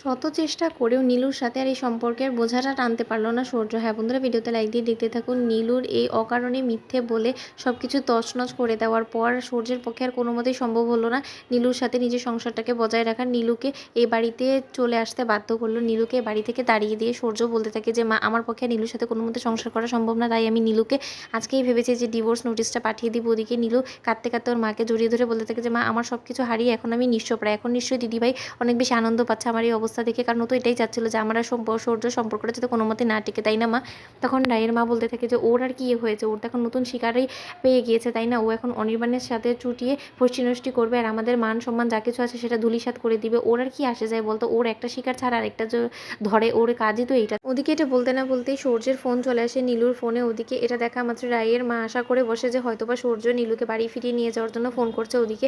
শত চেষ্টা করেও নীলুর সাথে আর এই সম্পর্কের বোঝাটা টানতে পারলো না সূর্য। হ্যাঁ বন্ধুরা, ভিডিওতে লাইক দিয়ে দেখতে থাকুন। নীলুর এই অকারণে মিথ্যে বলে সব কিছু তছনছ করে দেওয়ার পর সূর্যের পক্ষে আর কোনো মতেই সম্ভব হলো না নীলুর সাথে নিজের সংসারটাকে বজায় রাখা। নীলুকে এই বাড়িতে চলে আসতে বাধ্য করলো। নীলুকে বাড়ি থেকে তাড়িয়ে দিয়ে সূর্য বলতে থাকে যে মা, আমার পক্ষে নীলুর সাথে কোনো মতে সংসার করা সম্ভব না, তাই আমি নীলুকে আজকেই ভেবেছি যে ডিভোর্স নোটিশটা পাঠিয়ে দিব। ওদিকে নীলু কাঁদতে কাঁদতে ওর মাকে জড়িয়ে ধরে বলতে থাকে যে মা, আমার সব কিছু হারিয়ে এখন আমি নিঃস্বপ্রায়। এখন নিশ্চয়ই দিদিভাই অনেক বেশি আনন্দ পাচ্ছে আমার এই অবস্থা দেখে, কারণ ও তো এটাই চাচ্ছিল যে আমার আর সৌর্য সম্পর্কটা যাতে কোনো মতে না টিকে, তাই না মা? তখন রায়ের মা বলতে থাকে যে ওর আর কি হয়েছে, ওর তো এখন নতুন শিকারই পেয়ে গিয়েছে, তাই না? ও এখন অনির্বাণের সাথে চুটিয়ে ফষ্টি নষ্টি করবে আর আমাদের মান সম্মান যা কিছু আছে সেটা ধুলিসাৎ করে দিবে। ওর আর কি আসে যায় বলতো? ওর একটা শিকার ছাড়া আরেকটা ধরে, ওর কাজই তো এইটা। ওদিকে এটা বলতে না বলতেই সূর্যের ফোন চলে আসে নীলুর ফোনে। ওদিকে এটা দেখা মাত্র রায়ের মা আশা করে বসে যে হয়তোবা সূর্য নীলুকে বাড়ি ফিরিয়ে নিয়ে যাওয়ার জন্য ফোন করছে। ওদিকে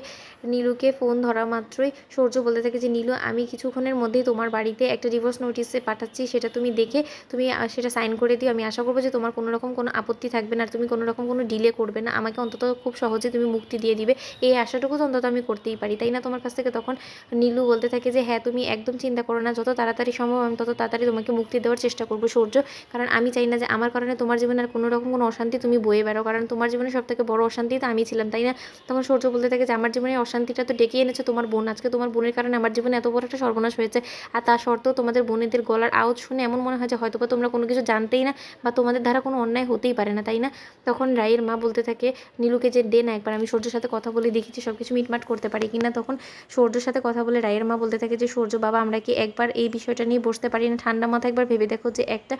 নীলুকে ফোন ধরা মাত্রই সূর্য বলতে থাকে যে নীলু, আমি কিছুক্ষণের মধ্যেই তোমার বাড়িতে একটা ডিভোর্স নোটিশে পাঠাচ্ছি, সেটা তুমি দেখে তুমি সেটা সাইন করে দিও। আমি আশা করবো যে তোমার কোনো রকম কোনো আপত্তি থাকবে না আর তুমি কোনো রকম কোনো ডিলে করবে না, আমাকে অন্তত খুব সহজে তুমি মুক্তি দিয়ে দিবে, এই আশাটুকু তো অন্তত আমি করতেই পারি, তাই না তোমার কাছ থেকে? তখন নীলু বলতে থাকে যে হ্যাঁ, তুমি একদম চিন্তা করো না, যত তাড়াতাড়ি সম্ভব আমি তত তাড়াতাড়ি তোমাকে মুক্তি দেওয়ার চেষ্টা করবো সূর্য, কারণ আমি চাই না যে আমার কারণে তোমার জীবনে আর কোনো রকম কোনো অশান্তি তুমি বয়ে বেড়ো, কারণ তোমার জীবনে সব থেকে বড় অশান্তি তো আমি ছিলাম, তাই না? তখন সূর্য বলতে থাকে যে আমার জীবনে অশান্তিটা তো ডেকে এনেছে তোমার বোন, আজকে তোমার বোনের কারণে আমার জীবনে এত বড় একটা সর্বনাশ হয়েছে, আর তা সত্ত্বেও তোমাদের বোনেদের গলার আওয়াজ শুনে এমন মনে হয় যে হয়তো বা তোমরা কোনো কিছু জানতেই না বা তোমাদের দ্বারা কোনো অন্যায় হতেই পারে না, তাই না? তখন রায়ের মা বলতে থাকে নীলুকে যে দে না একবার, আমি সূর্যের সাথে কথা বলে দেখেছি সব কিছু মিটমাট করতে পারি কিনা। তখন সূর্যের সাথে কথা বলে রায়ের মা বলতে থাকে যে সূর্য বাবা, আমরা কি একবার এই বিষয়টা নিয়ে বসতে পারি না? ঠান্ডা মাথা একবার ভেবে দেখো যে একটা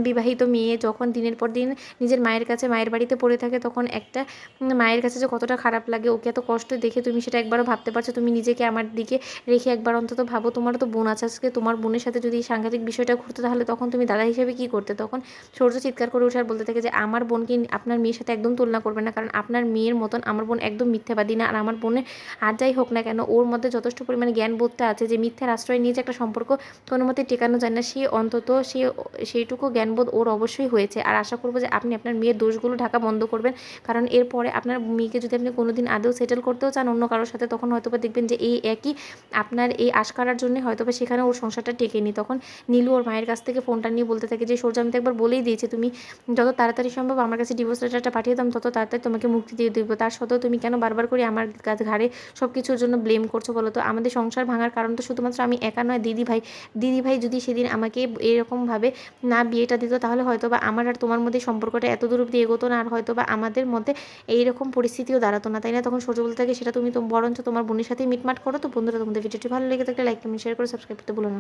বিবাহিত মেয়ে যখন দিনের পর দিন নিজের মায়ের কাছে মায়ের বাড়িতে পড়ে থাকে, তখন একটা মায়ের কাছে যে কতটা খারাপ লাগে, ওকে এত কষ্ট দেখে তুমি সেটা একবারও ভাবতে পারছো? তুমি নিজেকে আমার দিকে রেখে একবার অন্তত ভাবো, তোমারও তো বোন আছে, আজকে তোমার বোনের সাথে যদি এই সাংঘাতিক বিষয়টা ঘুরতো তাহলে তখন তুমি দাদা হিসেবে কী করতে? তখন সূর্য চিৎকার করে উঠে আর বলতে থাকে যে আমার বোনকে আপনার মেয়ের সাথে একদম তুলনা করবে না, কারণ আপনার মেয়ের মতন আমার বোন একদম মিথ্যাবাদী না, আর আমার বোনের আর যাই হোক না কেন ওর মধ্যে যথেষ্ট পরিমাণে জ্ঞানবোধটা আছে যে মিথ্যার আশ্রয় নিয়ে যে একটা সম্পর্ক কোনো মতে টেকানো যায় না, সে অন্তত সেইটুকু জ্ঞানবোধ ওর অবশ্যই হয়েছে। আর আশা করবো যে আপনি আপনার মেয়ের দোষগুলো ঢাকা বন্ধ করবেন, কারণ এরপরে আপনার মেয়েকে যদি আপনি কোনোদিন আদৌ সেটেল করতেও চান অন্য কারোর সাথে, তখন হয়তোবা দেখবেন যে এই একই আপনার এই আশকারার জন্য হয়তোবা সেখানে ওর সংসারটা টেকেনি। তখন নীলু ওর মায়ের কাছ থেকে ফোনটা নিয়ে বলতে থাকে যে সূর্য, আমি তো একবার বলেই দিয়েছি তুমি যত তাড়াতাড়ি সম্ভব আমার কাছে ডিভোর্স লেটারটা পাঠিয়ে দাও, তত তাড়াতাড়ি তোমাকে মুক্তি দিয়ে দেবো। তার সত্ত্বেও তুমি কেন বারবার করে আমার ঘাড়ে সব কিছুর জন্য ব্লেম করছো বলো তো? আমাদের সংসার ভাঙার কারণ তো শুধুমাত্র আমি একা নয়, দিদিভাই যদি সেদিন আমাকে এরকমভাবে না বিয়েটা দিত তাহলে হয়তো বা আমার আর তোমার মধ্যে সম্পর্কটা এত দূর অব্দি এগোতো না, আর হয়তো বা আমাদের মধ্যে এইরকম পরিস্থিতিও দাঁড়াতো না, তাই না? তখন সূর্য বলতে থাকে সেটা তুমি তো বরঞ্চ তোমার বোনের সাথেই মিটমাট করো। তো বন্ধুরা, তোমাদের ভিডিওটি ভালো লেগে থাকলে লাইক কমেন্ট শেয়ার করে সাবস্ক্রাইব করতে ভুলো না।